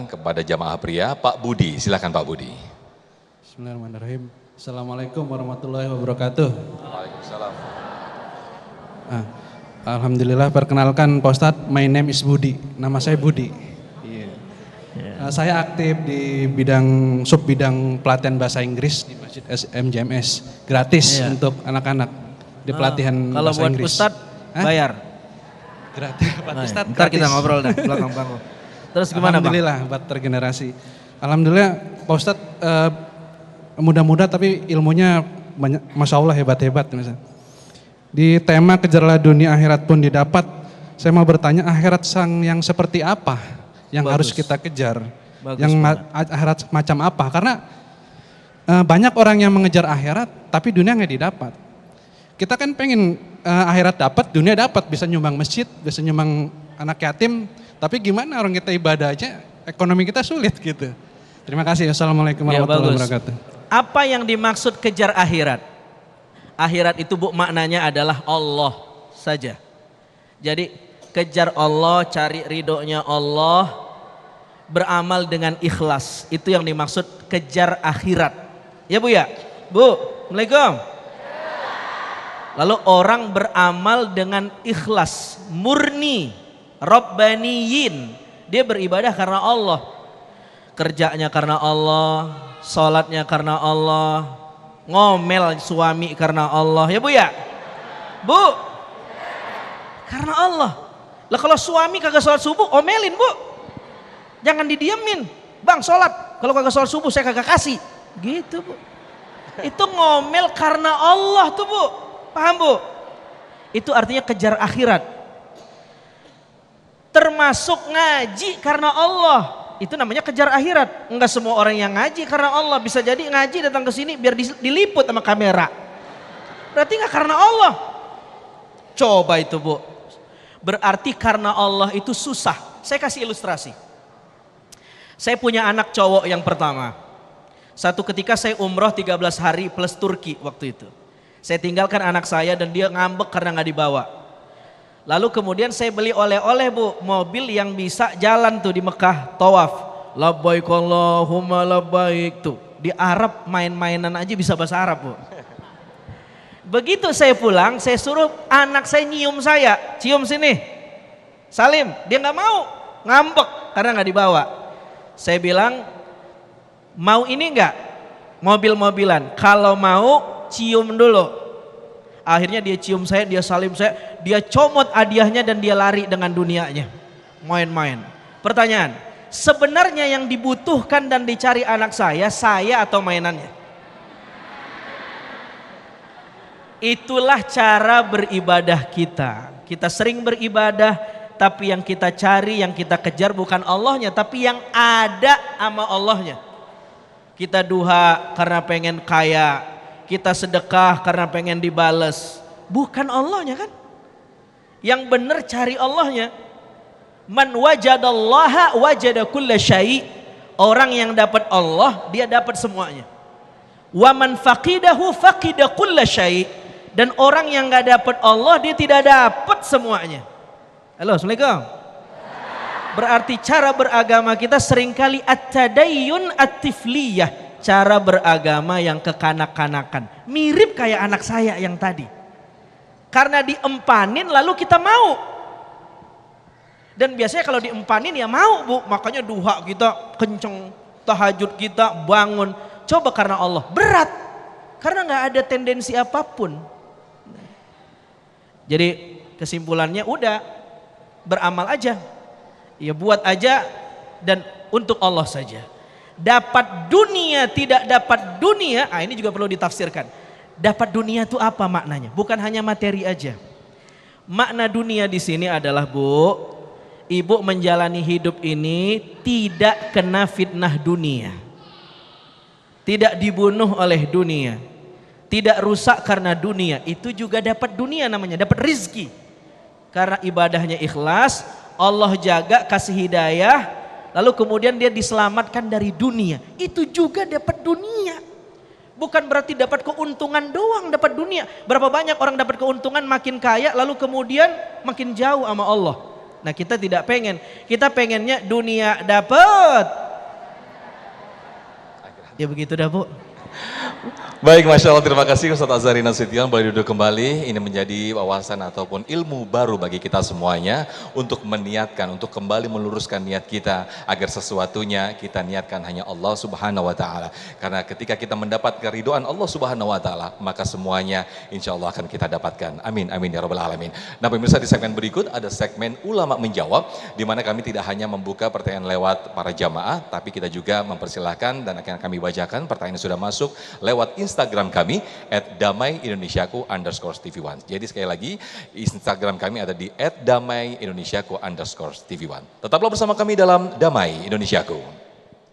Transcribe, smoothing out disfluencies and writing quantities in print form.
perkenalkan kepada jamaah pria, Pak Budi. Silakan Pak Budi. Bismillahirrahmanirrahim. Assalamualaikum warahmatullahi wabarakatuh. Waalaikumsalam. Alhamdulillah, perkenalkan Pak Ustadz, my name is Budi. Nama saya Budi. Saya aktif di sub bidang pelatihan bahasa Inggris di Masjid MJMS. Gratis untuk anak-anak di pelatihan bahasa Inggris. Kalau buat Ustadz bayar? Gratis. Pak Ustadz Ntar gratis. kita ngobrol dah belakang panggung. Terus gimana Bang? Alhamdulillah buat tergenerasi. Alhamdulillah Pak Ustadz muda-muda tapi ilmunya banyak, Masya Allah hebat-hebat. Di tema kejarlah dunia akhirat pun didapat, saya mau bertanya akhirat yang seperti apa yang harus kita kejar? Yang akhirat macam apa? Karena banyak orang yang mengejar akhirat tapi dunia nggak didapat. Kita kan pengen akhirat dapat, dunia dapat, bisa nyumbang masjid, bisa nyumbang anak yatim, tapi gimana orang kita ibadah aja, ekonomi kita sulit gitu. Terima kasih. Assalamualaikum warahmatullahi wabarakatuh. Apa yang dimaksud kejar akhirat? Akhirat itu Bu maknanya adalah Allah saja. Jadi kejar Allah, cari ridhonya Allah, beramal dengan ikhlas. Itu yang dimaksud kejar akhirat. Ya Bu ya? Bu, Assalamualaikum. Lalu orang beramal dengan ikhlas, murni, Rabbaniyin. Dia beribadah karena Allah. Kerjanya karena Allah, sholatnya karena Allah, ngomel suami karena Allah. Ya Bu ya? Bu, karena Allah. Lah kalau suami kagak sholat subuh, omelin Bu. Jangan didiemin. Bang sholat, kalau kagak sholat subuh saya kagak kasih. Gitu Bu. Itu ngomel karena Allah tuh Bu. Paham Bu? Itu artinya kejar akhirat. Termasuk ngaji karena Allah. Itu namanya kejar akhirat. Enggak semua orang yang ngaji karena Allah. Bisa jadi ngaji datang ke sini biar diliput sama kamera. Berarti enggak karena Allah. Coba itu Bu. Berarti karena Allah itu susah. Saya kasih ilustrasi. Saya punya anak cowok yang pertama. Satu ketika saya umroh 13 hari plus Turki waktu itu. Saya tinggalkan anak saya dan dia ngambek karena nggak dibawa. Lalu kemudian saya beli oleh-oleh Bu, mobil yang bisa jalan tuh di Mekah, tawaf. Labbaik Allahumma labbaik tuh. Di Arab main-mainan aja bisa bahasa Arab Bu. Begitu saya pulang, saya suruh anak saya nyium saya, cium sini. Salim, dia nggak mau, ngambek karena nggak dibawa. Saya bilang, mau ini nggak? Mobil-mobilan. Kalau mau cium dulu. Akhirnya dia cium saya, dia salim saya, dia comot hadiahnya dan dia lari dengan dunianya. Main-main. Pertanyaan, sebenarnya yang dibutuhkan dan dicari anak saya atau mainannya? Itulah cara beribadah kita. Kita sering beribadah, tapi yang kita cari, yang kita kejar bukan Allahnya, tapi yang ada sama Allahnya. Kita duha karena pengen kaya. Kita sedekah karena pengen dibales. Bukan Allahnya kan? Yang benar cari Allahnya. Man wajadallaha wajada kulla syai'. Orang yang dapat Allah, dia dapat semuanya. Wa man faqidahu faqida kulla syai'. Dan orang yang gak dapat Allah, dia tidak dapat semuanya. Halo, Assalamualaikum. Berarti cara beragama kita seringkali at-tadayyun at-tifliyah. Cara beragama yang kekanak-kanakan. Mirip kayak anak saya yang tadi. Karena diempanin lalu kita mau. Dan biasanya kalau diempanin ya mau Bu. Makanya duha kita kenceng. Tahajud kita bangun. Coba karena Allah. Berat. Karena gak ada tendensi apapun. Jadi kesimpulannya udah. Beramal aja. Ya buat aja. Dan untuk Allah saja. Dapat dunia, tidak dapat dunia, ini juga perlu ditafsirkan. Dapat dunia itu apa maknanya? Bukan hanya materi aja. Makna dunia di sini adalah Bu, ibu menjalani hidup ini tidak kena fitnah dunia. Tidak dibunuh oleh dunia. Tidak rusak karena dunia. Itu juga dapat dunia namanya, dapat rizki. Karena ibadahnya ikhlas, Allah jaga, kasih hidayah. Lalu kemudian dia diselamatkan dari dunia. Itu juga dapat dunia. Bukan berarti dapat keuntungan doang dapat dunia. Berapa banyak orang dapat keuntungan makin kaya lalu kemudian makin jauh sama Allah. Nah kita tidak pengen, kita pengennya dunia dapat. Ya begitu dah Bu. Baik, Masya Allah, terima kasih Ustaz Azhari Nasution. Boleh duduk kembali. Ini menjadi wawasan ataupun ilmu baru bagi kita semuanya untuk meniatkan, untuk kembali meluruskan niat kita agar sesuatunya kita niatkan hanya Allah Subhanahu Wa Taala. Karena ketika kita mendapat keridhaan Allah Subhanahu Wa Taala, maka semuanya insya Allah akan kita dapatkan. Amin, amin ya Rabbal Alamin. Nah pemirsa, di segmen berikut ada segmen ulama menjawab, di mana kami tidak hanya membuka pertanyaan lewat para jamaah, tapi kita juga mempersilahkan dan akan kami bacakan pertanyaan yang sudah masuk lewat Instagram kami @damaiindonesiaku_tv1. Jadi sekali lagi Instagram kami ada di @damaiindonesiaku_tv1. Tetaplah bersama kami dalam Damai Indonesiaku.